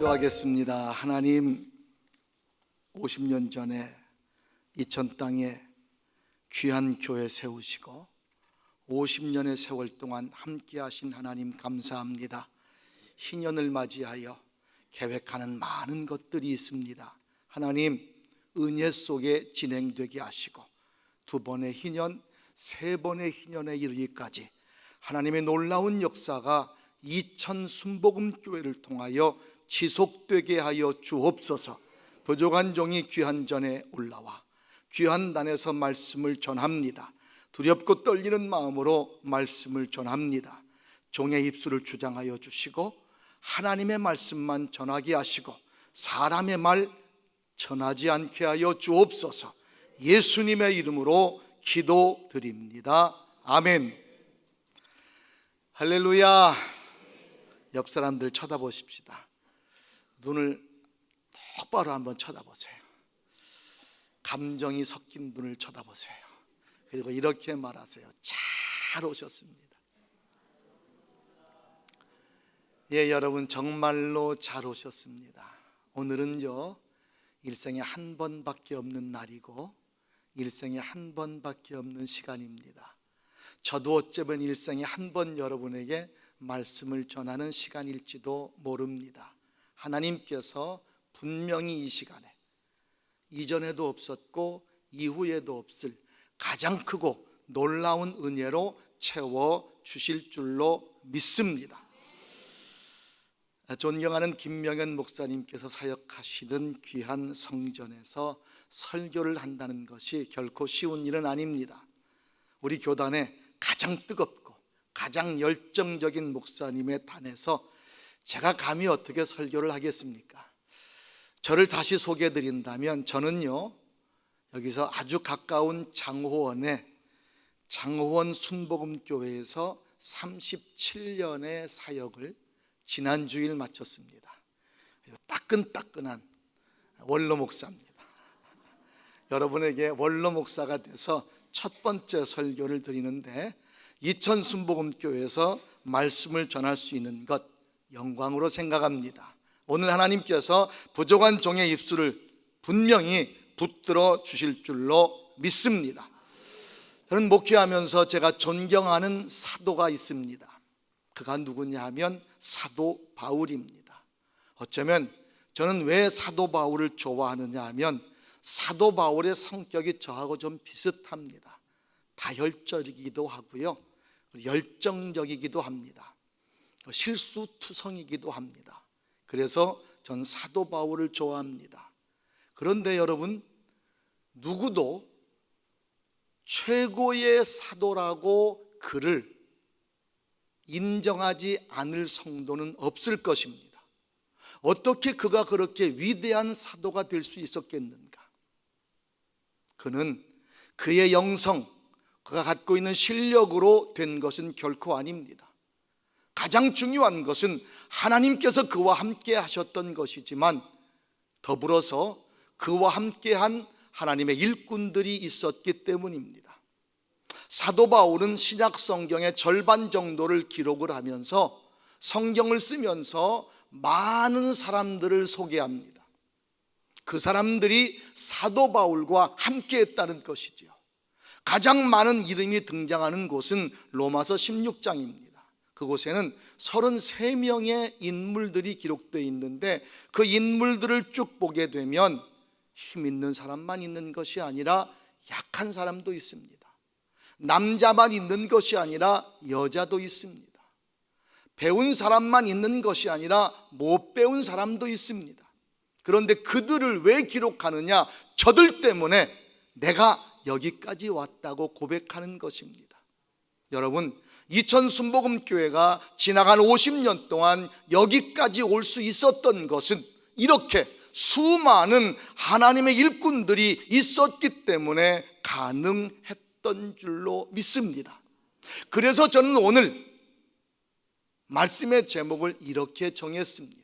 기도하겠습니다. 하나님, 50년 전에 이천 땅에 귀한 교회 세우시고 50년의 세월 동안 함께 하신 하나님 감사합니다. 희년을 맞이하여 계획하는 많은 것들이 있습니다. 하나님, 은혜 속에 진행되게 하시고 두 번의 희년, 세 번의 희년에 이르기까지 하나님의 놀라운 역사가 이천 순복음교회를 통하여 지속되게 하여 주옵소서. 부족한 종이 귀한 전에 올라와 귀한 단에서 말씀을 전합니다. 두렵고 떨리는 마음으로 말씀을 전합니다. 종의 입술을 주장하여 주시고 하나님의 말씀만 전하게 하시고 사람의 말 전하지 않게 하여 주옵소서. 예수님의 이름으로 기도드립니다. 아멘. 할렐루야. 옆 사람들 쳐다보십시다. 눈을 똑바로 한번 쳐다보세요. 감정이 섞인 눈을 쳐다보세요. 그리고 이렇게 말하세요. 잘 오셨습니다. 예, 여러분 정말로 잘 오셨습니다. 오늘은요, 일생에 한 번밖에 없는 날이고 일생에 한 번밖에 없는 시간입니다. 저도 어쩌면 일생에 한 번 여러분에게 말씀을 전하는 시간일지도 모릅니다. 하나님께서 분명히 이 시간에 이전에도 없었고 이후에도 없을 가장 크고 놀라운 은혜로 채워주실 줄로 믿습니다. 존경하는 김명현 목사님께서 사역하시는 귀한 성전에서 설교를 한다는 것이 결코 쉬운 일은 아닙니다. 우리 교단에 가장 뜨겁고 가장 열정적인 목사님의 단에서 제가 감히 어떻게 설교를 하겠습니까? 저를 다시 소개해 드린다면 저는요, 여기서 아주 가까운 장호원의 장호원 순복음교회에서 37년의 사역을 지난 주일 마쳤습니다. 따끈따끈한 원로 목사입니다. 여러분에게 원로 목사가 돼서 첫 번째 설교를 드리는데 이천 순복음교회에서 말씀을 전할 수 있는 것 영광으로 생각합니다. 오늘 하나님께서 부족한 종의 입술을 분명히 붙들어 주실 줄로 믿습니다. 저는 목회하면서 제가 존경하는 사도가 있습니다. 그가 누구냐 하면 사도 바울입니다. 어쩌면 저는 왜 사도 바울을 좋아하느냐 하면 사도 바울의 성격이 저하고 좀 비슷합니다. 다혈적이기도 하고요, 열정적이기도 합니다. 실수투성이기도 합니다. 그래서 전 사도 바울을 좋아합니다. 그런데 여러분, 누구도 최고의 사도라고 그를 인정하지 않을 성도는 없을 것입니다. 어떻게 그가 그렇게 위대한 사도가 될 수 있었겠는가? 그는 그의 영성, 그가 갖고 있는 실력으로 된 것은 결코 아닙니다. 가장 중요한 것은 하나님께서 그와 함께 하셨던 것이지만 더불어서 그와 함께한 하나님의 일꾼들이 있었기 때문입니다. 사도 바울은 신약 성경의 절반 정도를 기록을 하면서 성경을 쓰면서 많은 사람들을 소개합니다. 그 사람들이 사도 바울과 함께 했다는 것이지요. 가장 많은 이름이 등장하는 곳은 로마서 16장입니다. 그곳에는 33명의 인물들이 기록되어 있는데 그 인물들을 쭉 보게 되면 힘 있는 사람만 있는 것이 아니라 약한 사람도 있습니다. 남자만 있는 것이 아니라 여자도 있습니다. 배운 사람만 있는 것이 아니라 못 배운 사람도 있습니다. 그런데 그들을 왜 기록하느냐? 저들 때문에 내가 여기까지 왔다고 고백하는 것입니다. 여러분, 이천 순복음교회가 지나간 50년 동안 여기까지 올 수 있었던 것은 이렇게 수많은 하나님의 일꾼들이 있었기 때문에 가능했던 줄로 믿습니다. 그래서 저는 오늘 말씀의 제목을 이렇게 정했습니다.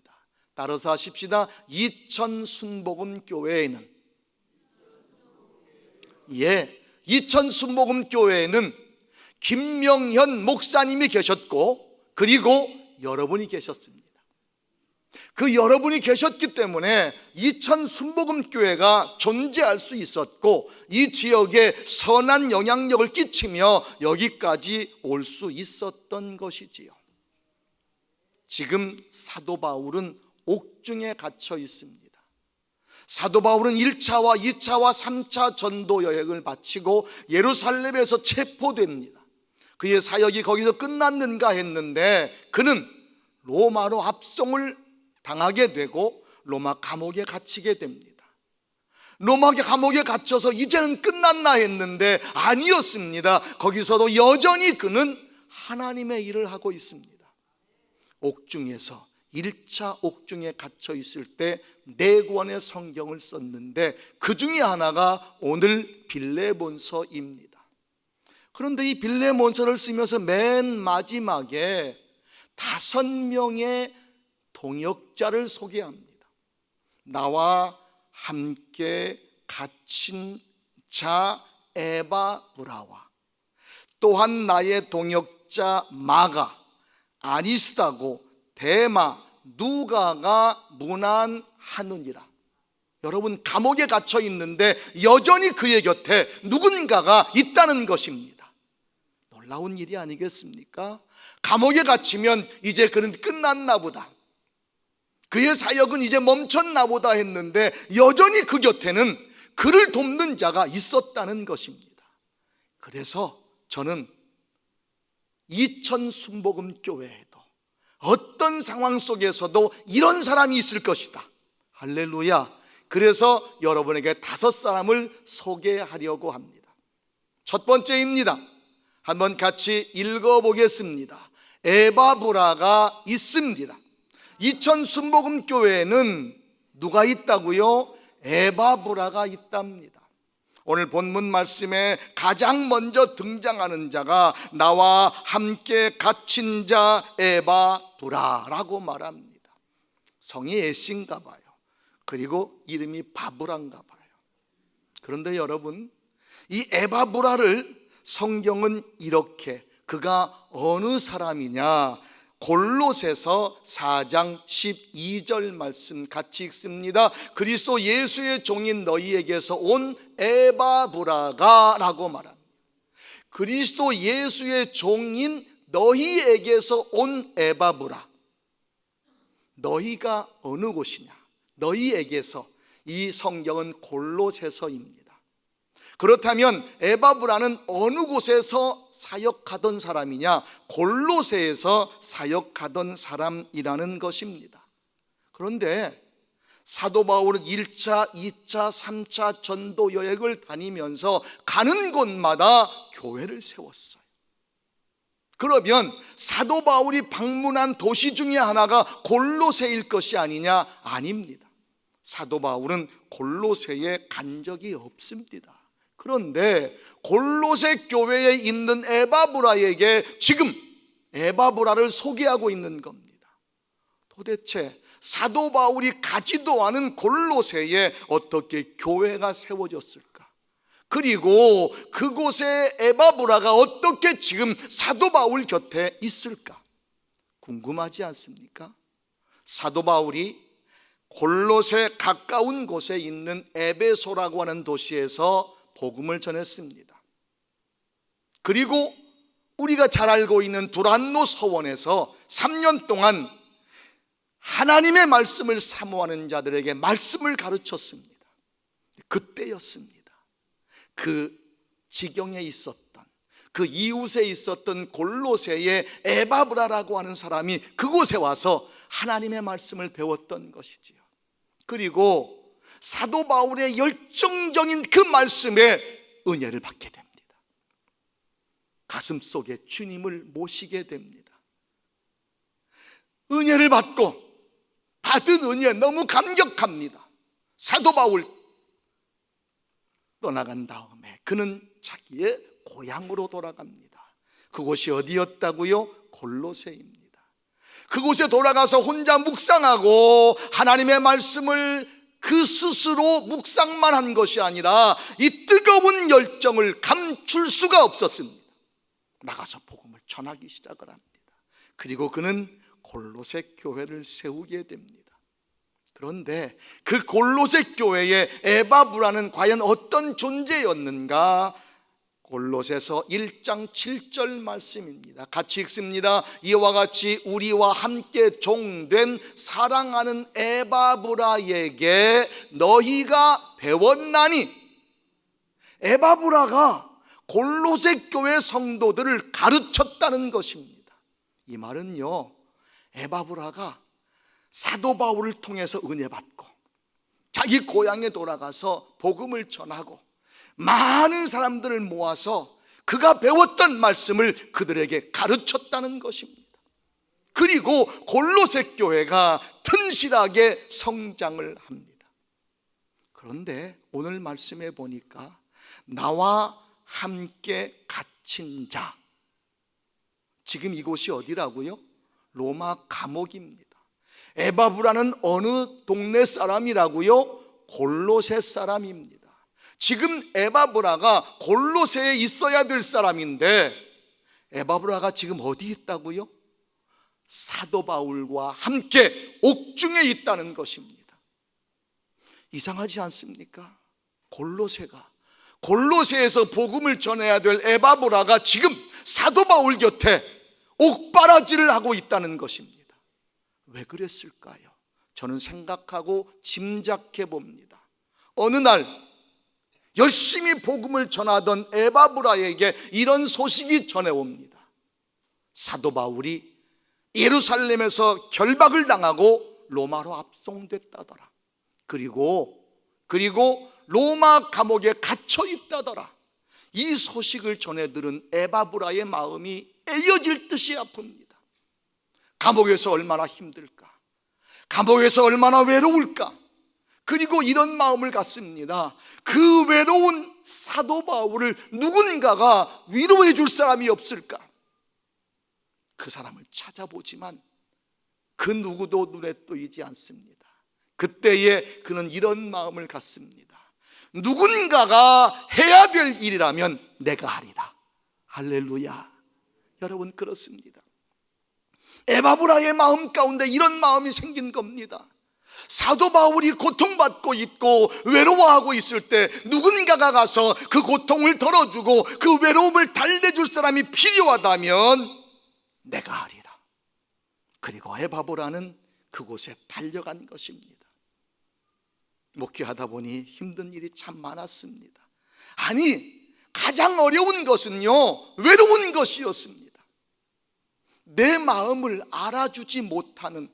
따라서 하십시다. 이천 순복음교회에는, 이천 순복음교회에는 김명현 목사님이 계셨고 그리고 여러분이 계셨습니다. 그 여러분이 계셨기 때문에 이천 순복음교회가 존재할 수 있었고 이 지역에 선한 영향력을 끼치며 여기까지 올 수 있었던 것이지요. 지금 사도 바울은 옥중에 갇혀 있습니다. 사도 바울은 1차와 2차와 3차 전도 여행을 마치고 예루살렘에서 체포됩니다. 그의 사역이 거기서 끝났는가 했는데 그는 로마로 압송을 당하게 되고 로마 감옥에 갇히게 됩니다. 로마 감옥에 갇혀서 이제는 끝났나 했는데 아니었습니다. 거기서도 여전히 그는 하나님의 일을 하고 있습니다. 옥중에서 1차 옥중에 갇혀 있을 때 4권의 성경을 썼는데 그 중에 하나가 오늘 빌레몬서입니다. 그런데 이 빌레몬서를 쓰면서 맨 마지막에 5명의 동역자를 소개합니다. 나와 함께 갇힌 자 에바브라와 또한 나의 동역자 마가, 아리스다고, 데마, 누가가 문안하느니라. 여러분, 감옥에 갇혀 있는데 여전히 그의 곁에 누군가가 있다는 것입니다. 놀라운 일이 아니겠습니까? 감옥에 갇히면 이제 그는 끝났나 보다, 그의 사역은 이제 멈췄나 보다 했는데 여전히 그 곁에는 그를 돕는 자가 있었다는 것입니다. 그래서 저는 이천 순복음교회에도 어떤 상황 속에서도 이런 사람이 있을 것이다. 할렐루야. 그래서 여러분에게 5사람을 소개하려고 합니다. 첫 번째입니다. 한번 같이 읽어보겠습니다. 에바브라가 있습니다. 이천 순복음교회에는 누가 있다고요? 에바브라가 있답니다. 오늘 본문 말씀에 가장 먼저 등장하는 자가 나와 함께 갇힌 자 에바브라라고 말합니다. 성이 애신가 봐요. 그리고 이름이 바브란가 봐요. 그런데 여러분, 이 에바브라를 성경은 이렇게, 그가 어느 사람이냐, 골로새서 4장 12절 말씀 같이 읽습니다. 그리스도 예수의 종인 너희에게서 온 에바브라가 라고 말합니다. 그리스도 예수의 종인 너희에게서 온 에바브라. 너희가 어느 곳이냐? 너희에게서. 이 성경은 골로새서입니다. 그렇다면 에바브라는 어느 곳에서 사역하던 사람이냐? 골로새에서 사역하던 사람이라는 것입니다. 그런데 사도 바울은 1차, 2차, 3차 전도 여행을 다니면서 가는 곳마다 교회를 세웠어요. 그러면 사도 바울이 방문한 도시 중에 하나가 골로새일 것이 아니냐? 아닙니다. 사도 바울은 골로새에 간 적이 없습니다. 그런데 골로새 교회에 있는 에바브라에게 지금 에바브라를 소개하고 있는 겁니다. 도대체 사도 바울이 가지도 않은 골로새에 어떻게 교회가 세워졌을까? 그리고 그곳에 에바브라가 어떻게 지금 사도 바울 곁에 있을까? 궁금하지 않습니까? 사도 바울이 골로새 가까운 곳에 있는 에베소라고 하는 도시에서 복음을 전했습니다. 그리고 우리가 잘 알고 있는 두란노 서원에서 3년 동안 하나님의 말씀을 사모하는 자들에게 말씀을 가르쳤습니다. 그때였습니다. 그 지경에 있었던, 그 이웃에 있었던 골로새의 에바브라라고 하는 사람이 그곳에 와서 하나님의 말씀을 배웠던 것이지요. 그리고 사도 바울의 열정적인 그 말씀에 은혜를 받게 됩니다. 가슴 속에 주님을 모시게 됩니다. 은혜를 받고 받은 은혜에 너무 감격합니다. 사도 바울 떠나간 다음에 그는 자기의 고향으로 돌아갑니다. 그곳이 어디였다고요? 골로새입니다. 그곳에 돌아가서 혼자 묵상하고 하나님의 말씀을 그 스스로 묵상만 한 것이 아니라 이 뜨거운 열정을 감출 수가 없었습니다. 나가서 복음을 전하기 시작을 합니다. 그리고 그는 골로새 교회를 세우게 됩니다. 그런데 그 골로새 교회의 에바브라는 과연 어떤 존재였는가? 골로새서 1장 7절 말씀입니다. 같이 읽습니다. 이와 같이 우리와 함께 종된 사랑하는 에바브라에게 너희가 배웠나니. 에바브라가 골로새 교회 성도들을 가르쳤다는 것입니다. 이 말은요, 에바브라가 사도 바울을 통해서 은혜 받고 자기 고향에 돌아가서 복음을 전하고 많은 사람들을 모아서 그가 배웠던 말씀을 그들에게 가르쳤다는 것입니다. 그리고 골로새 교회가 튼실하게 성장을 합니다. 그런데 오늘 말씀에 보니까 나와 함께 갇힌 자, 지금 이곳이 어디라고요? 로마 감옥입니다. 에바브라는 어느 동네 사람이라고요? 골로새 사람입니다. 지금 에바브라가 골로새에 있어야 될 사람인데 에바브라가 지금 어디 있다고요? 사도 바울과 함께 옥중에 있다는 것입니다. 이상하지 않습니까? 골로새에서 복음을 전해야 될 에바브라가 지금 사도 바울 곁에 옥바라지를 하고 있다는 것입니다. 왜 그랬을까요? 저는 생각하고 짐작해 봅니다. 어느 날 열심히 복음을 전하던 에바브라에게 이런 소식이 전해옵니다. 사도 바울이 예루살렘에서 결박을 당하고 로마로 압송됐다더라. 그리고 로마 감옥에 갇혀 있다더라. 이 소식을 전해 들은 에바브라의 마음이 에어질 듯이 아픕니다. 감옥에서 얼마나 힘들까? 감옥에서 얼마나 외로울까? 그리고 이런 마음을 갖습니다. 그 외로운 사도 바울을 누군가가 위로해 줄 사람이 없을까? 그 사람을 찾아보지만 그 누구도 눈에 띄지 않습니다. 그때에 그는 이런 마음을 갖습니다. 누군가가 해야 될 일이라면 내가 하리라. 할렐루야. 여러분, 그렇습니다. 에바브라의 마음 가운데 이런 마음이 생긴 겁니다. 사도 바울이 고통받고 있고 외로워하고 있을 때 누군가가 가서 그 고통을 덜어주고 그 외로움을 달래줄 사람이 필요하다면 내가 하리라. 그리고 에바브라는 그곳에 달려간 것입니다. 목회하다 보니 힘든 일이 참 많았습니다. 아니, 가장 어려운 것은요, 외로운 것이었습니다. 내 마음을 알아주지 못하는,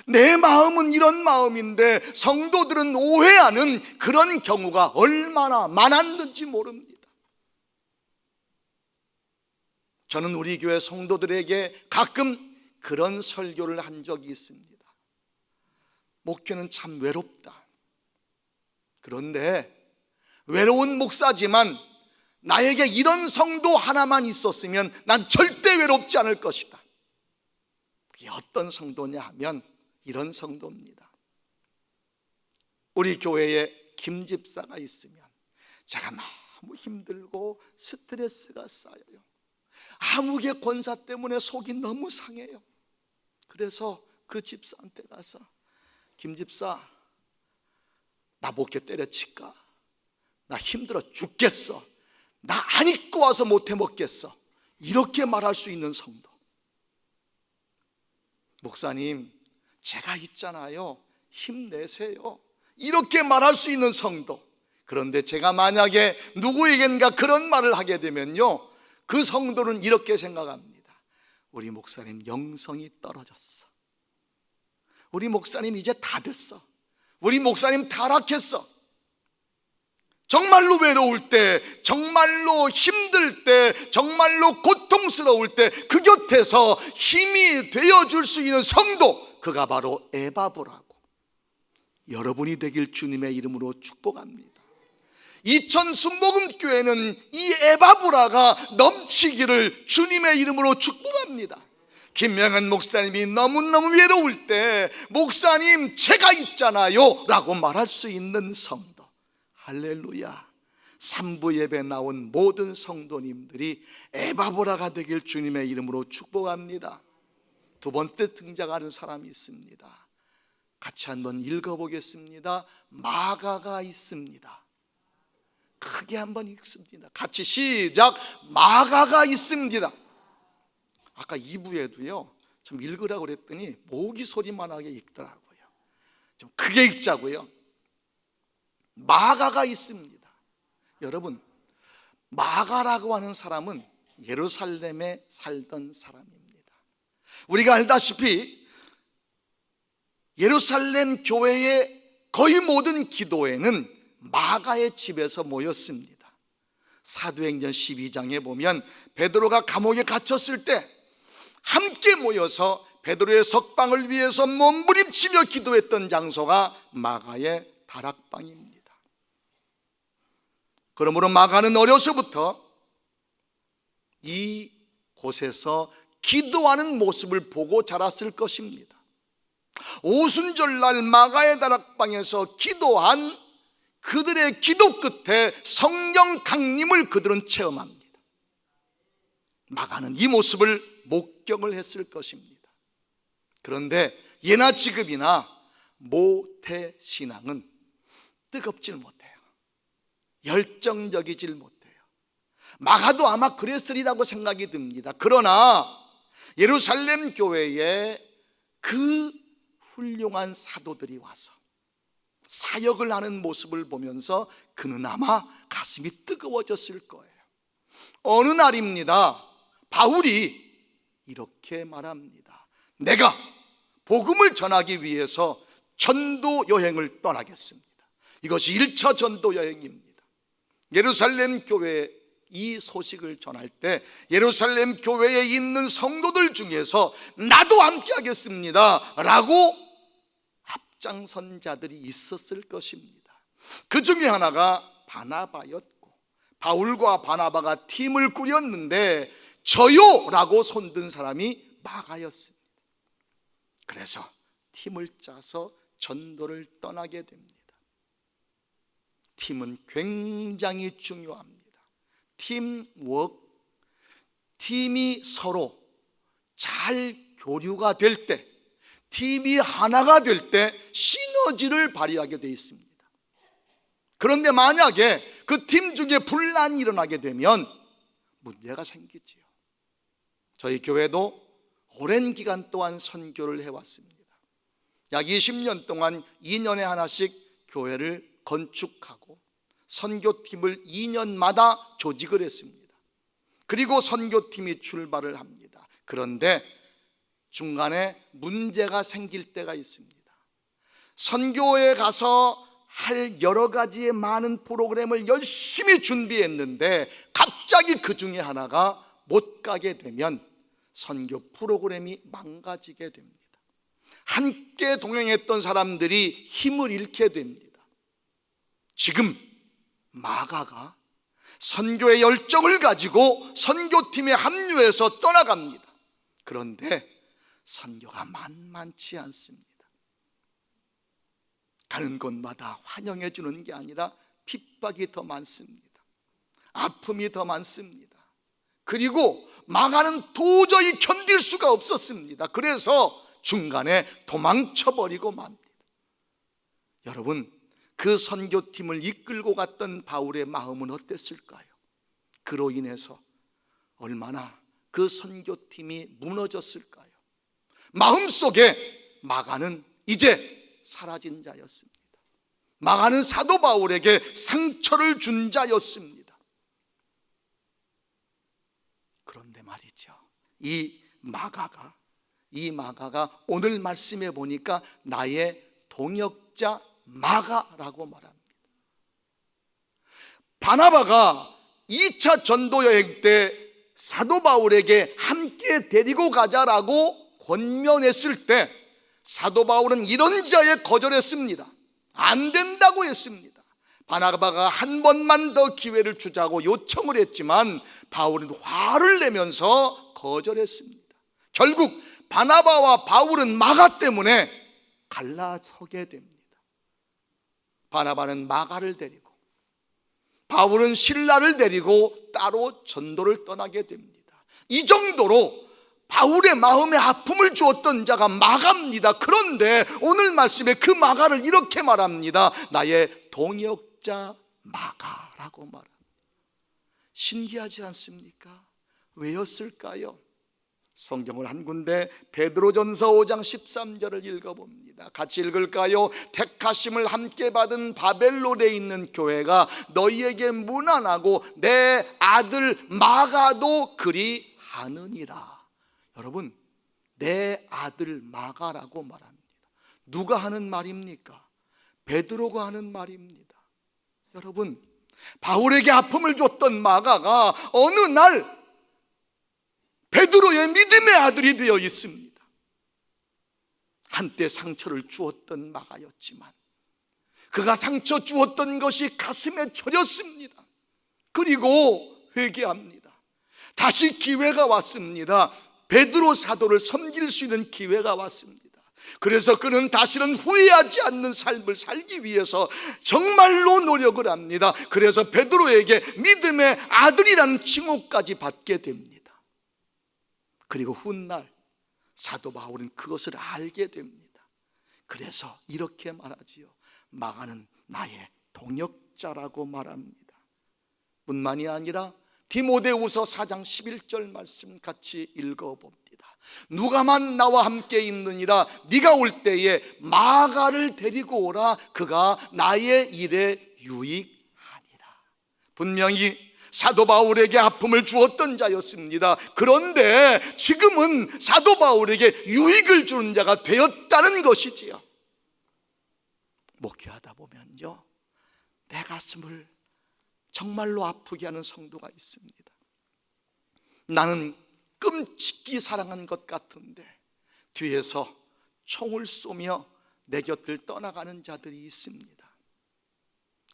내 마음은 이런 마음인데 성도들은 오해하는 그런 경우가 얼마나 많았는지 모릅니다. 저는 우리 교회 성도들에게 가끔 그런 설교를 한 적이 있습니다. 목회는 참 외롭다. 그런데 외로운 목사지만 나에게 이런 성도 하나만 있었으면 난 절대 외롭지 않을 것이다. 그게 어떤 성도냐 하면 이런 성도입니다. 우리 교회에 김 집사가 있으면 제가 너무 힘들고 스트레스가 쌓여요. 아무개 권사 때문에 속이 너무 상해요. 그래서 그 집사한테 가서 김 집사, 나 목회 때려칠까? 나 힘들어 죽겠어. 나 안 입고 와서 못해 먹겠어. 이렇게 말할 수 있는 성도. 목사님, 제가 있잖아요. 힘내세요. 이렇게 말할 수 있는 성도. 그런데 제가 만약에 누구에겐가 그런 말을 하게 되면요, 그 성도는 이렇게 생각합니다. 우리 목사님 영성이 떨어졌어. 우리 목사님 이제 다 됐어. 우리 목사님 타락했어. 정말로 외로울 때, 정말로 힘들 때, 정말로 고통스러울 때 그 곁에서 힘이 되어줄 수 있는 성도, 그가 바로 에바브라고. 여러분이 되길 주님의 이름으로 축복합니다. 이천 순복음교회는 이 에바브라가 넘치기를 주님의 이름으로 축복합니다. 김명한 목사님이 너무너무 외로울 때 목사님 제가 있잖아요 라고 말할 수 있는 성도. 할렐루야. 3부 예배 나온 모든 성도님들이 에바브라가 되길 주님의 이름으로 축복합니다. 두 번째 등장하는 사람이 있습니다. 같이 한번 읽어보겠습니다. 마가가 있습니다. 크게 한번 읽습니다. 같이 시작. 마가가 있습니다. 아까 2부에도요 좀 읽으라고 그랬더니 모기 소리만하게 읽더라고요. 좀 크게 읽자고요. 마가가 있습니다. 여러분, 마가라고 하는 사람은 예루살렘에 살던 사람입니다. 우리가 알다시피 예루살렘 교회의 거의 모든 기도회는 마가의 집에서 모였습니다. 사도행전 12장에 보면 베드로가 감옥에 갇혔을 때 함께 모여서 베드로의 석방을 위해서 몸부림치며 기도했던 장소가 마가의 다락방입니다. 그러므로 마가는 어려서부터 이 곳에서 기도하는 모습을 보고 자랐을 것입니다. 오순절날 마가의 다락방에서 기도한 그들의 기도 끝에 성령 강림을 그들은 체험합니다. 마가는 이 모습을 목격을 했을 것입니다. 그런데 예나 지금이나 모태신앙은 뜨겁질 못해요. 열정적이질 못해요. 마가도 아마 그랬으리라고 생각이 듭니다. 그러나 예루살렘 교회에 그 훌륭한 사도들이 와서 사역을 하는 모습을 보면서 그는 아마 가슴이 뜨거워졌을 거예요. 어느 날입니다. 바울이 이렇게 말합니다. 내가 복음을 전하기 위해서 전도 여행을 떠나겠습니다. 이것이 1차 전도 여행입니다. 예루살렘 교회에 이 소식을 전할 때 예루살렘 교회에 있는 성도들 중에서 나도 함께 하겠습니다 라고 앞장선 자들이 있었을 것입니다. 그 중에 하나가 바나바였고, 바울과 바나바가 팀을 꾸렸는데 저요 라고 손든 사람이 마가였습니다. 그래서 팀을 짜서 전도를 떠나게 됩니다. 팀은 굉장히 중요합니다. 팀워크, 팀이 서로 잘 교류가 될 때, 팀이 하나가 될 때 시너지를 발휘하게 되어 있습니다. 그런데 만약에 그 팀 중에 분란이 일어나게 되면 문제가 생기지요. 저희 교회도 오랜 기간 동안 선교를 해왔습니다. 약 20년 동안 2년에 하나씩 교회를 건축하고 선교팀을 2년마다 조직을 했습니다. 그리고 선교팀이 출발을 합니다. 그런데 중간에 문제가 생길 때가 있습니다. 선교에 가서 할 여러 가지의 많은 프로그램을 열심히 준비했는데 갑자기 그 중에 하나가 못 가게 되면 선교 프로그램이 망가지게 됩니다. 함께 동행했던 사람들이 힘을 잃게 됩니다. 지금 마가가 선교의 열정을 가지고 선교팀에 합류해서 떠나갑니다. 그런데 선교가 만만치 않습니다. 가는 곳마다 환영해 주는 게 아니라 핍박이 더 많습니다. 아픔이 더 많습니다. 그리고 마가는 도저히 견딜 수가 없었습니다. 그래서 중간에 도망쳐버리고 맙니다. 여러분, 그 선교팀을 이끌고 갔던 바울의 마음은 어땠을까요? 그로 인해서 얼마나 그 선교팀이 무너졌을까요? 마음속에 마가는 이제 사라진 자였습니다. 마가는 사도 바울에게 상처를 준 자였습니다. 그런데 말이죠, 이 마가가 오늘 말씀에 보니까 나의 동역자 마가라고 말합니다. 바나바가 2차 전도 여행 때 사도 바울에게 함께 데리고 가자라고 권면했을 때 사도 바울은 이런 자에 거절했습니다. 안 된다고 했습니다. 바나바가 한 번만 더 기회를 주자고 요청을 했지만 바울은 화를 내면서 거절했습니다. 결국 바나바와 바울은 마가 때문에 갈라서게 됩니다. 바나바는 마가를 데리고 바울은 실라를 데리고 따로 전도를 떠나게 됩니다. 이 정도로 바울의 마음에 아픔을 주었던 자가 마가입니다. 그런데 오늘 말씀에 그 마가를 이렇게 말합니다. 나의 동역자 마가라고 말합니다. 신기하지 않습니까? 왜였을까요? 성경을 한 군데 베드로전서 5장 13절을 읽어봅니다. 같이 읽을까요? 택하심을 함께 받은 바벨론에 있는 교회가 너희에게 문안하고 내 아들 마가도 그리 하느니라. 여러분, 내 아들 마가라고 말합니다. 누가 하는 말입니까? 베드로가 하는 말입니다. 여러분, 바울에게 아픔을 줬던 마가가 어느 날 베드로의 믿음의 아들이 되어 있습니다. 한때 상처를 주었던 마가였지만 그가 상처 주었던 것이 가슴에 저렸습니다. 그리고 회개합니다. 다시 기회가 왔습니다. 베드로 사도를 섬길 수 있는 기회가 왔습니다. 그래서 그는 다시는 후회하지 않는 삶을 살기 위해서 정말로 노력을 합니다. 그래서 베드로에게 믿음의 아들이라는 칭호까지 받게 됩니다. 그리고 훗날 사도 바울은 그것을 알게 됩니다. 그래서 이렇게 말하지요. 마가는 나의 동역자라고 말합니다. 뿐만이 아니라 디모데후서 4장 11절 말씀 같이 읽어봅니다. 누가만 나와 함께 있느니라 네가 올 때에 마가를 데리고 오라. 그가 나의 일에 유익하니라. 분명히 사도 바울에게 아픔을 주었던 자였습니다. 그런데 지금은 사도 바울에게 유익을 주는 자가 되었다는 것이지요. 목회하다 보면요, 내 가슴을 정말로 아프게 하는 성도가 있습니다. 나는 끔찍히 사랑한 것 같은데 뒤에서 총을 쏘며 내 곁을 떠나가는 자들이 있습니다.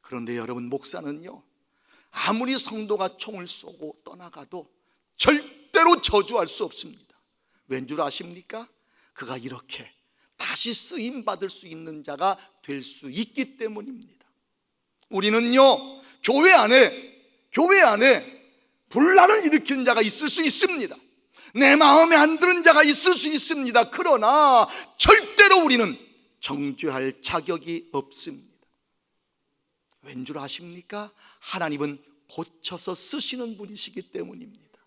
그런데 여러분, 목사는요, 아무리 성도가 총을 쏘고 떠나가도 절대로 저주할 수 없습니다. 왠 줄 아십니까? 그가 이렇게 다시 쓰임받을 수 있는 자가 될 수 있기 때문입니다. 우리는요, 교회 안에 분란을 일으키는 자가 있을 수 있습니다. 내 마음에 안 드는 자가 있을 수 있습니다. 그러나 절대로 우리는 정죄할 자격이 없습니다. 왠 줄 아십니까? 하나님은 고쳐서 쓰시는 분이시기 때문입니다.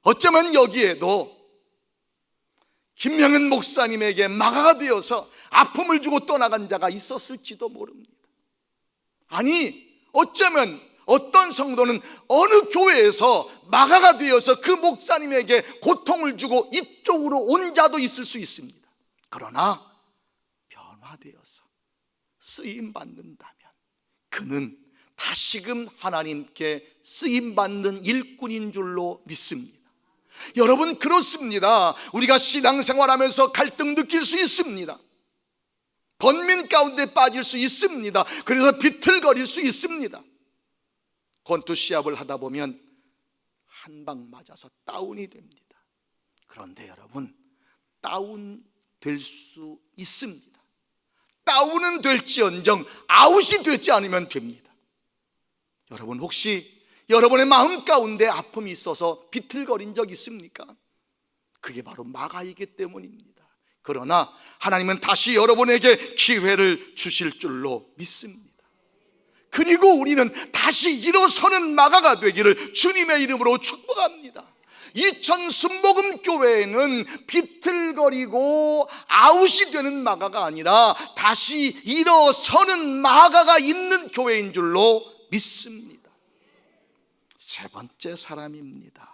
어쩌면 여기에도 김명현 목사님에게 마가가 되어서 아픔을 주고 떠나간 자가 있었을지도 모릅니다. 아니, 어쩌면 어떤 성도는 어느 교회에서 마가가 되어서 그 목사님에게 고통을 주고 이쪽으로 온 자도 있을 수 있습니다. 그러나 변화되어서 쓰임받는다면 그는 다시금 하나님께 쓰임받는 일꾼인 줄로 믿습니다. 여러분, 그렇습니다. 우리가 신앙생활하면서 갈등 느낄 수 있습니다. 번민 가운데 빠질 수 있습니다. 그래서 비틀거릴 수 있습니다. 권투 시합을 하다 보면 한 방 맞아서 다운이 됩니다. 그런데 여러분, 다운될 수 있습니다. 다운은 될지언정 아웃이 되지 않으면 됩니다. 여러분, 혹시 여러분의 마음 가운데 아픔이 있어서 비틀거린 적 있습니까? 그게 바로 마가이기 때문입니다. 그러나 하나님은 다시 여러분에게 기회를 주실 줄로 믿습니다. 그리고 우리는 다시 일어서는 마가가 되기를 주님의 이름으로 축복합니다. 이천 순복음교회에는 비틀거리고 아웃이 되는 마가가 아니라 다시 일어서는 마가가 있는 교회인 줄로 믿습니다. 세 번째 사람입니다.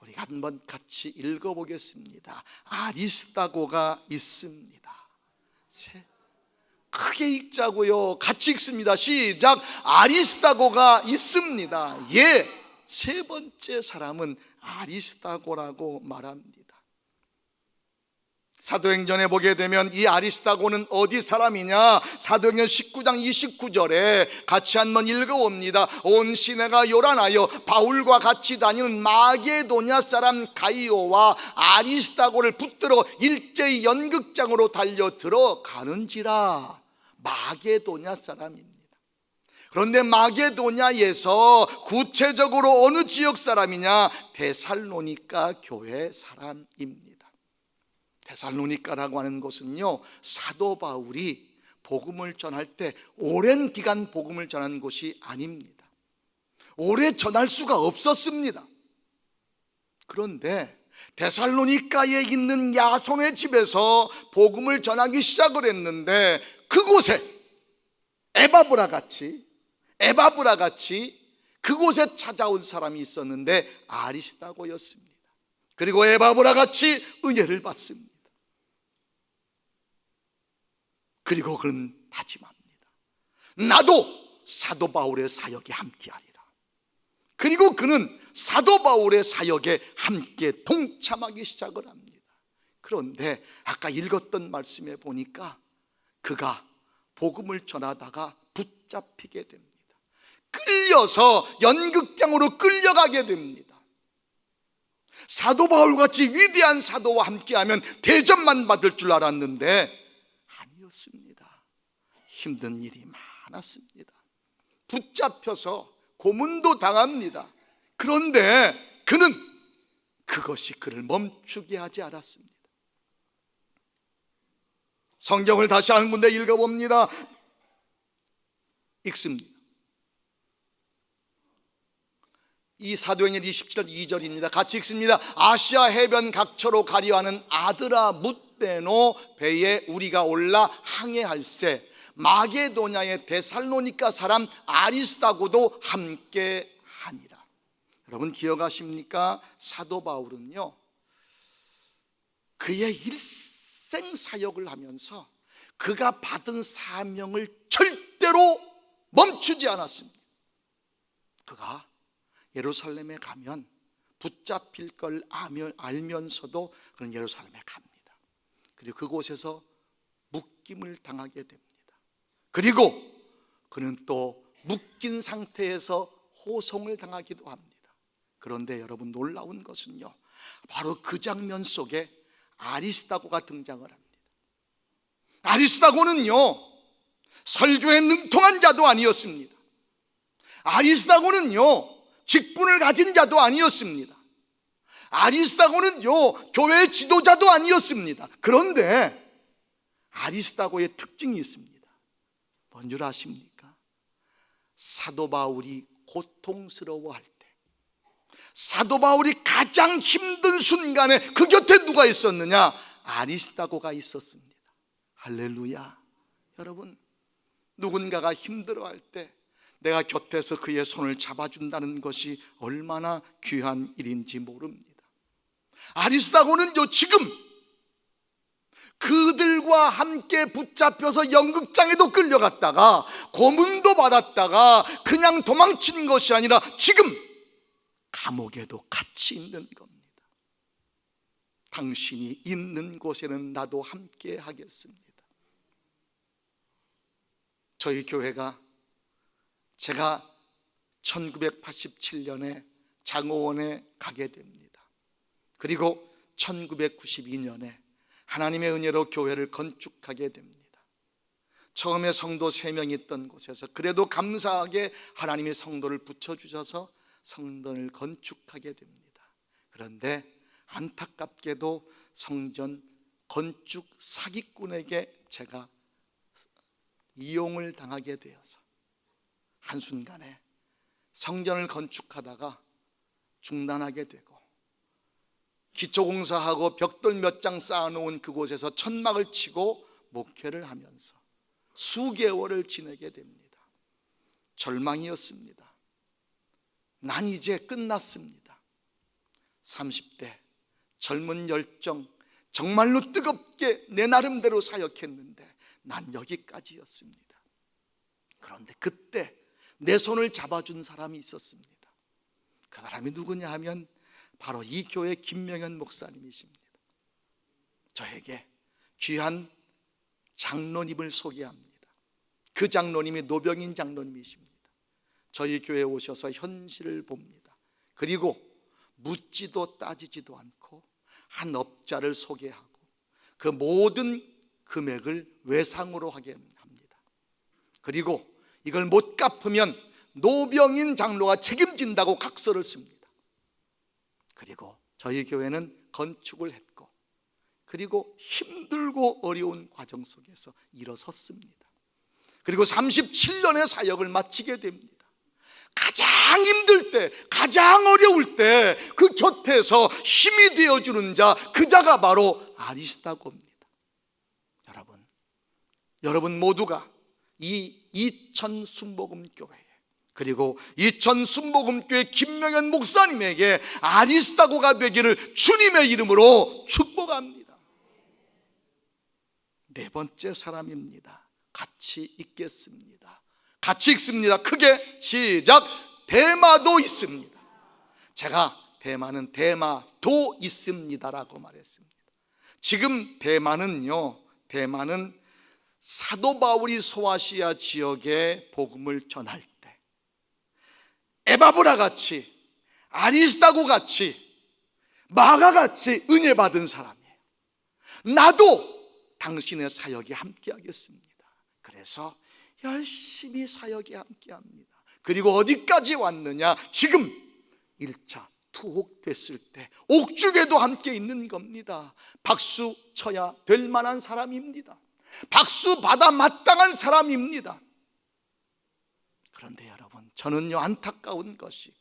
우리가 한번 같이 읽어보겠습니다. 아리스다고가 있습니다. 크게 읽자고요. 같이 읽습니다. 시작. 아리스다고가 있습니다. 예, 세 번째 사람은 아리스다고라고 말합니다. 사도행전에 보게 되면 이 아리스다고는 어디 사람이냐? 사도행전 19장 29절에 같이 한번 읽어봅니다. 온 시내가 요란하여 바울과 같이 다니는 마게도냐 사람 가이오와 아리스다고를 붙들어 일제히 연극장으로 달려 들어가는지라. 마게도냐 사람입니다. 그런데 마게도냐에서 구체적으로 어느 지역 사람이냐? 데살로니가 교회 사람입니다. 데살로니가라고 하는 곳은요, 사도 바울이 복음을 전할 때 오랜 기간 복음을 전한 곳이 아닙니다. 오래 전할 수가 없었습니다. 그런데 데살로니가에 있는 야손의 집에서 복음을 전하기 시작을 했는데, 그곳에 에바브라 같이 그곳에 찾아온 사람이 있었는데 아리스다고였습니다. 그리고 에바브라 같이 은혜를 받습니다. 그리고 그는 다짐합니다. 나도 사도 바울의 사역에 함께하리라. 그리고 그는 사도 바울의 사역에 함께 동참하기 시작을 합니다. 그런데 아까 읽었던 말씀에 보니까 그가 복음을 전하다가 붙잡히게 됩니다. 끌려서 연극장으로 끌려가게 됩니다. 사도 바울같이 위대한 사도와 함께하면 대접만 받을 줄 알았는데 아니었습니다. 힘든 일이 많았습니다. 붙잡혀서 고문도 당합니다. 그런데 그는 그것이 그를 멈추게 하지 않았습니다. 성경을 다시 한 군데 읽어봅니다. 읽습니다. 이 사도행전 27절 2절입니다. 같이 읽습니다. 아시아 해변 각처로 가려하는 아드라무떼노 배에 우리가 올라 항해할세 마게도냐의 데살로니가 사람 아리스다고도 함께 하니라. 여러분 기억하십니까? 사도 바울은요, 그의 일생 사역을 하면서 그가 받은 사명을 절대로 멈추지 않았습니다. 그가 예루살렘에 가면 붙잡힐 걸 알면서도 그는 예루살렘에 갑니다. 그리고 그곳에서 묶임을 당하게 됩니다. 그리고 그는 또 묶인 상태에서 호송을 당하기도 합니다. 그런데 여러분 놀라운 것은요, 바로 그 장면 속에 아리스다고가 등장을 합니다. 아리스다고는요, 설교에 능통한 자도 아니었습니다. 아리스다고는요, 직분을 가진 자도 아니었습니다. 아리스다고는요, 교회의 지도자도 아니었습니다. 그런데 아리스다고의 특징이 있습니다. 뭔 줄 아십니까? 사도 바울이 고통스러워할 때, 사도 바울이 가장 힘든 순간에 그 곁에 누가 있었느냐? 아리스다고가 있었습니다. 할렐루야. 여러분, 누군가가 힘들어할 때 내가 곁에서 그의 손을 잡아준다는 것이 얼마나 귀한 일인지 모릅니다. 아리스다고는요, 지금 그들과 함께 붙잡혀서 연극장에도 끌려갔다가 고문도 받았다가 그냥 도망친 것이 아니라 지금 감옥에도 같이 있는 겁니다. 당신이 있는 곳에는 나도 함께 하겠습니다. 저희 교회가, 제가 1987년에 장호원에 가게 됩니다. 그리고 1992년에 하나님의 은혜로 교회를 건축하게 됩니다. 처음에 성도 3명이 있던 곳에서 그래도 감사하게 하나님의 성도를 붙여주셔서 성전을 건축하게 됩니다. 그런데 안타깝게도 성전 건축 사기꾼에게 제가 이용을 당하게 되어서 한순간에 성전을 건축하다가 중단하게 되고, 기초공사하고 벽돌 몇 장 쌓아놓은 그곳에서 천막을 치고 목회를 하면서 수개월을 지내게 됩니다. 절망이었습니다. 난 이제 끝났습니다. 30대 젊은 열정, 정말로 뜨겁게 내 나름대로 사역했는데 난 여기까지였습니다. 그런데 그때 내 손을 잡아준 사람이 있었습니다. 그 사람이 누구냐 하면 바로 이 교회 김명현 목사님이십니다. 저에게 귀한 장로님을 소개합니다. 그 장로님이 노병인 장로님이십니다. 저희 교회에 오셔서 현실을 봅니다. 그리고 묻지도 따지지도 않고 한 업자를 소개하고 그 모든 금액을 외상으로 하게 합니다. 그리고 이걸 못 갚으면 노병인 장로가 책임진다고 각서를 씁니다. 그리고 저희 교회는 건축을 했고, 그리고 힘들고 어려운 과정 속에서 일어섰습니다. 그리고 37년의 사역을 마치게 됩니다. 가장 힘들 때, 가장 어려울 때 그 곁에서 힘이 되어주는 자, 그 자가 바로 아리스다고입니다. 여러분 모두가 이 이천 순복음교회, 그리고 이천 순복음교회 김명현 목사님에게 아리스다고가 되기를 주님의 이름으로 축복합니다. 네 번째 사람입니다. 같이 읽겠습니다. 같이 읽습니다. 크게 시작. 대마도 있습니다. 제가 대마는 대마도 있습니다라고 말했습니다. 지금 대마는 사도 바울이 소아시아 지역에 복음을 전할 때 에바브라 같이, 아리스다고 같이, 마가 같이 은혜 받은 사람이에요. 나도 당신의 사역에 함께하겠습니다. 그래서 열심히 사역에 함께합니다. 그리고 어디까지 왔느냐? 지금 1차 투옥됐을 때 옥중에도 함께 있는 겁니다. 박수 쳐야 될 만한 사람입니다. 박수 받아 마땅한 사람입니다. 그런데 여러분, 저는요 안타까운 것이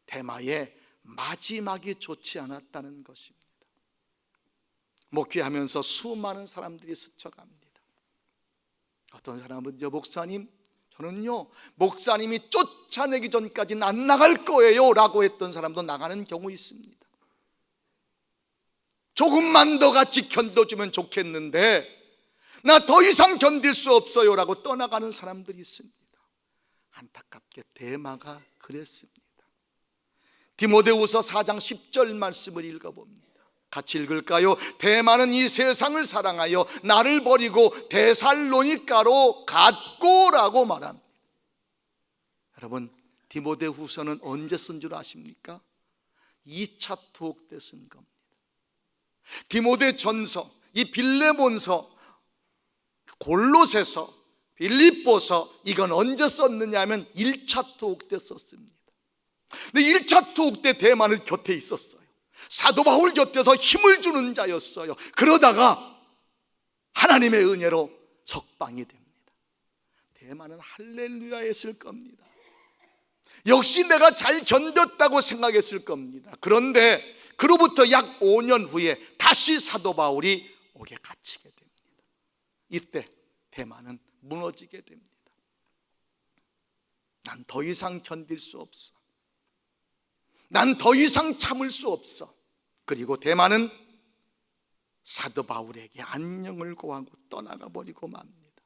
대마의 마지막이 좋지 않았다는 것입니다. 목회하면서 수많은 사람들이 스쳐갑니다. 어떤 사람은요, 목사님, 저는요 목사님이 쫓아내기 전까지는 안 나갈 거예요 라고 했던 사람도 나가는 경우 있습니다. 조금만 더 같이 견뎌주면 좋겠는데 나 더 이상 견딜 수 없어요 라고 떠나가는 사람들이 있습니다. 안타깝게 대마가 그랬습니다. 디모데후서 4장 10절 말씀을 읽어봅니다. 같이 읽을까요? 대마는 이 세상을 사랑하여 나를 버리고 데살로니가로 갔고라고 말합니다. 여러분, 디모데후서는 언제 쓴 줄 아십니까? 2차 투옥 때 쓴 겁니다. 디모데전서, 이 빌레몬서, 골로새서, 빌립보서, 이건 언제 썼느냐 하면 1차 투옥 때 썼습니다. 근데 1차 투옥 때 대마는 곁에 있었어요. 사도 바울 곁에서 힘을 주는 자였어요. 그러다가 하나님의 은혜로 석방이 됩니다. 대마는 할렐루야 했을 겁니다. 역시 내가 잘 견뎠다고 생각했을 겁니다. 그런데 그로부터 약 5년 후에 다시 사도 바울이 옥에 갇히게 됩니다. 이때 대마는 무너지게 됩니다. 난 더 이상 견딜 수 없어. 난 더 이상 참을 수 없어. 그리고 대마는 사도 바울에게 안녕을 고하고 떠나가 버리고 맙니다.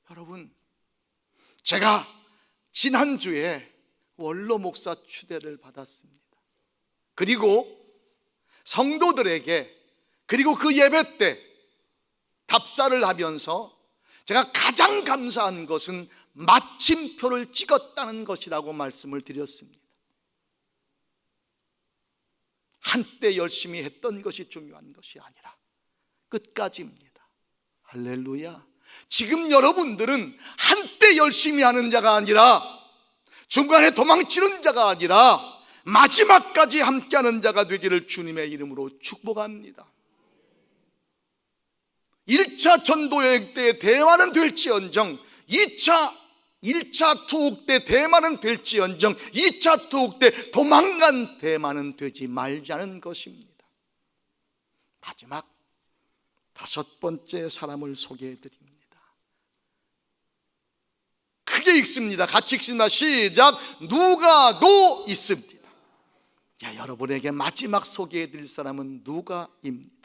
여러분, 제가 지난주에 원로 목사 추대를 받았습니다. 그리고 성도들에게, 그리고 그 예배 때 답사를 하면서 제가 가장 감사한 것은 마침표를 찍었다는 것이라고 말씀을 드렸습니다. 한때 열심히 했던 것이 중요한 것이 아니라 끝까지입니다. 할렐루야. 지금 여러분들은 한때 열심히 하는 자가 아니라, 중간에 도망치는 자가 아니라 마지막까지 함께하는 자가 되기를 주님의 이름으로 축복합니다. 1차 전도여행 때 대마는 될지언정, 1차 투옥 때 대마는 될지언정, 2차 투옥 때 도망간 대마는 되지 말자는 것입니다. 마지막 5번째 사람을 소개해 드립니다. 크게 읽습니다. 같이 읽습니다. 시작. 누가도 있습니다. 여러분에게 마지막 소개해 드릴 사람은 누가입니다.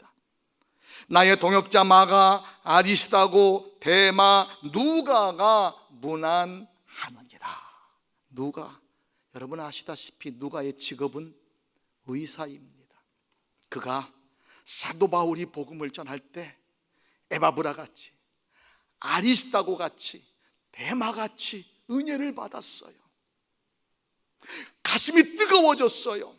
나의 동역자 마가, 아리스다고, 대마, 누가가 문안하느니라. 누가, 여러분 아시다시피 누가의 직업은 의사입니다. 그가 사도 바울이 복음을 전할 때 에바브라 같이, 아리스다고 같이, 대마 같이 은혜를 받았어요. 가슴이 뜨거워졌어요.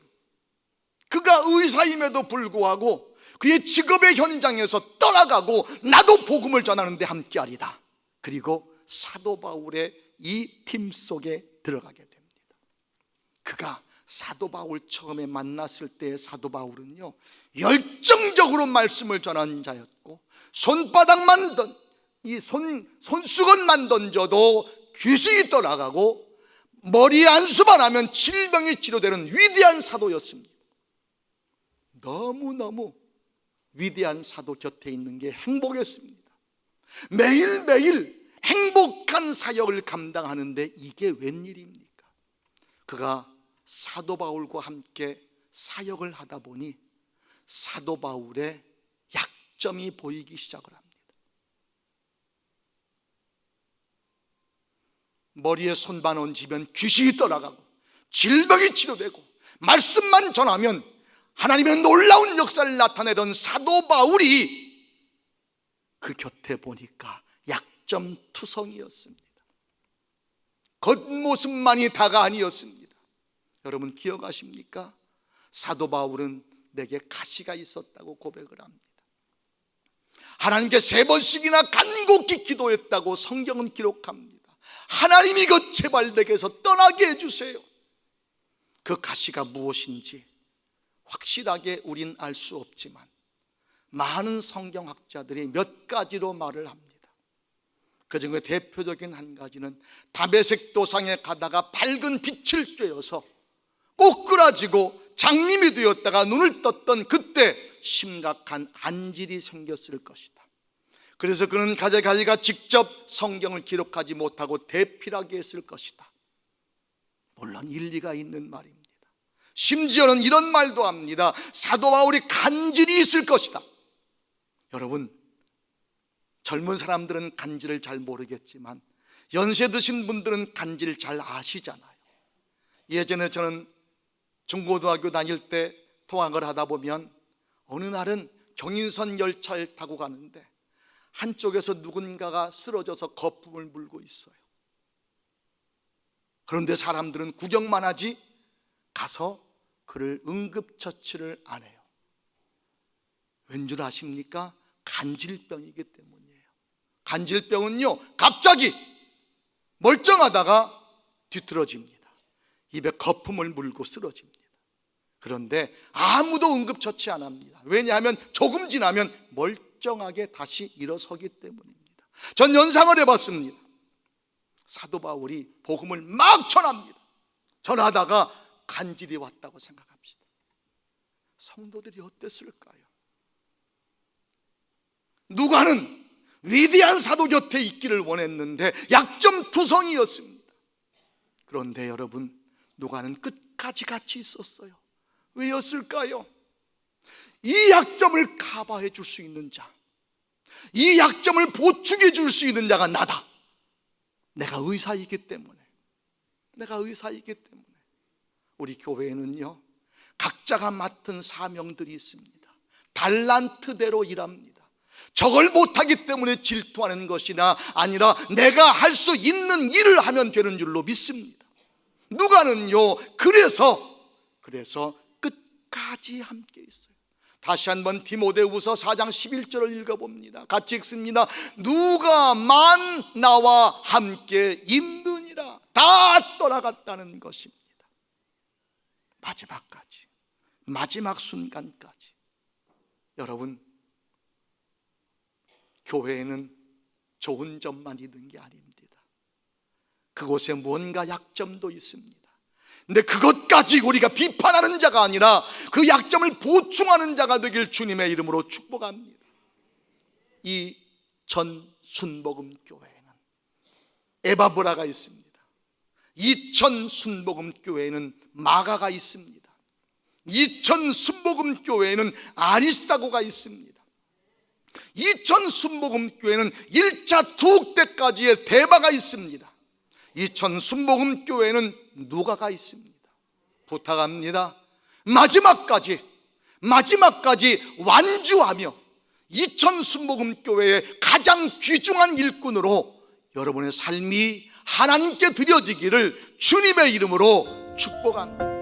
그가 의사임에도 불구하고 그의 직업의 현장에서 떠나가고 나도 복음을 전하는데 함께하리라. 그리고 사도 바울의 이 팀 속에 들어가게 됩니다. 그가 사도 바울 처음에 만났을 때 사도 바울은요, 열정적으로 말씀을 전하는 자였고, 손바닥만 손수건만 던져도 귀신이 떠나가고 머리에 안수만 하면 질병이 치료되는 위대한 사도였습니다. 너무너무 위대한 사도 곁에 있는 게 행복했습니다. 매일매일 행복한 사역을 감당하는데 이게 웬일입니까? 그가 사도 바울과 함께 사역을 하다 보니 사도 바울의 약점이 보이기 시작을 합니다. 머리에 손만 얹으면 귀신이 떠나가고 질병이 치료되고 말씀만 전하면 하나님의 놀라운 역사를 나타내던 사도 바울이 그 곁에 보니까 약점투성이었습니다. 겉모습만이 다가 아니었습니다. 여러분 기억하십니까? 사도 바울은 내게 가시가 있었다고 고백을 합니다. 하나님께 3번씩이나 간곡히 기도했다고 성경은 기록합니다. 하나님이 그 제발 내게서 떠나게 해주세요. 그 가시가 무엇인지 확실하게 우린 알 수 없지만 많은 성경학자들이 몇 가지로 말을 합니다. 그 중에 대표적인 한 가지는 다메섹 도상에 가다가 밝은 빛을 쬐어서 꼬꾸라지고 장님이 되었다가 눈을 떴던 그때 심각한 안질이 생겼을 것이다. 그래서 그는 가지가 직접 성경을 기록하지 못하고 대필하게 했을 것이다. 물론 일리가 있는 말입니다. 심지어는 이런 말도 합니다. 사도 바울이 간질이 있을 것이다. 여러분, 젊은 사람들은 간질을 잘 모르겠지만 연세 드신 분들은 간질 잘 아시잖아요. 예전에 저는 중고등학교 다닐 때 통학을 하다 보면 어느 날은 경인선 열차를 타고 가는데 한쪽에서 누군가가 쓰러져서 거품을 물고 있어요. 그런데 사람들은 구경만 하지 가서 그를 응급처치를 안 해요. 왠 줄 아십니까? 간질병이기 때문이에요. 간질병은요, 갑자기 멀쩡하다가 뒤틀어집니다. 입에 거품을 물고 쓰러집니다. 그런데 아무도 응급처치 안 합니다. 왜냐하면 조금 지나면 멀쩡하게 다시 일어서기 때문입니다. 전 연상을 해봤습니다. 사도 바울이 복음을 막 전합니다. 전하다가 간질이 왔다고 생각합시다. 성도들이 어땠을까요? 누가는 위대한 사도 곁에 있기를 원했는데 약점투성이었습니다. 그런데 여러분, 누가는 끝까지 같이 있었어요. 왜였을까요? 이 약점을 커버해 줄 수 있는 자, 이 약점을 보충해 줄 수 있는 자가 나다. 내가 의사이기 때문에. 우리 교회에는요, 각자가 맡은 사명들이 있습니다. 달란트대로 일합니다. 저걸 못하기 때문에 질투하는 것이나 아니라 내가 할 수 있는 일을 하면 되는 줄로 믿습니다. 누가는요, 그래서 끝까지 함께 있어요. 다시 한번 디모데후서 4장 11절을 읽어봅니다. 같이 읽습니다. 누가만 나와 함께 있느니라. 다 떠나갔다는 것입니다. 마지막까지, 마지막 순간까지. 여러분, 교회에는 좋은 점만 있는 게 아닙니다. 그곳에 뭔가 약점도 있습니다. 근데 그것까지 우리가 비판하는 자가 아니라 그 약점을 보충하는 자가 되길 주님의 이름으로 축복합니다. 이 전 순복음 교회에는 에바브라가 있습니다. 이천 순복음 교회에는 마가가 있습니다. 이천 순복음 교회에는 아리스다고가 있습니다. 이천 순복음 교회는 1차 투옥 때까지의 대바가 있습니다. 이천 순복음 교회는 누가가 있습니다. 부탁합니다. 마지막까지 완주하며 이천 순복음 교회의 가장 귀중한 일꾼으로 여러분의 삶이 하나님께 드려지기를 주님의 이름으로 축복합니다.